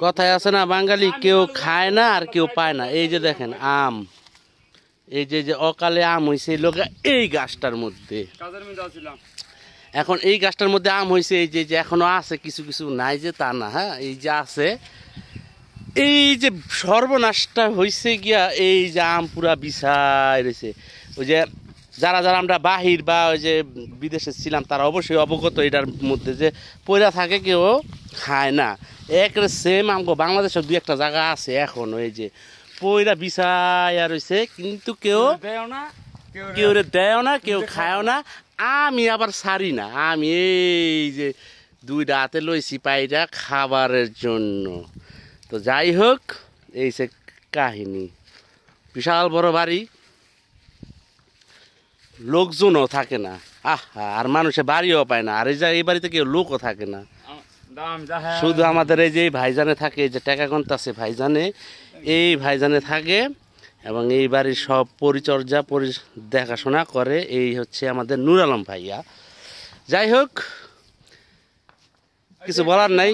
কথায় আছে না বাঙালি কেউ খায় না আর কেউ পায় না। এই যে দেখেন আম, এই যে অকালে আম হয়েছে লোকে এই গাছটার মধ্যে। এখন এই গাছটার মধ্যে আম হয়েছে, এই যে এখনো আছে, কিছু কিছু নাই যে তা না। হ্যাঁ, এই যে আছে, এই যে সর্বনাশটা হয়েছে গিয়া, এই যে আম পুরা বিছাই রয়েছে। ওই যে যারা যারা আমরা বাহির বা ওই যে বিদেশে ছিলাম তারা অবশ্যই অবগত এটার মধ্যে যে পয়রা থাকে, কেউ খায় না। একেবারে সেম আমগো বাংলাদেশের দুই একটা জায়গা আছে এখন ওই যে পয়রা বিছাইয়া রয়েছে, কিন্তু কেউ দেয় না, কেউ খায়ও না। আমি আবার ছাড়ি না, আমি এই যে দুইটা হাতে লইছি পাইরা খাবারের জন্য। তো যাই হোক, এই সে কাহিনী। বিশাল বড় বাড়ি, লোকজনও থাকে না। আর মানুষে বাড়িও পায় না। আর এই বাড়িতে কেউ লোকও থাকে না, শুধু আমাদের এই যে ভাইজানে থাকে, যে টাকা গন্তাছে ভাইজানে, এই ভাইজানে থাকে এবং এই বাড়ির সব পরিচর্যা দেখাশোনা করে এই হচ্ছে আমাদের নূর আলম ভাইয়া। যাই হোক, কিছু বলার নাই।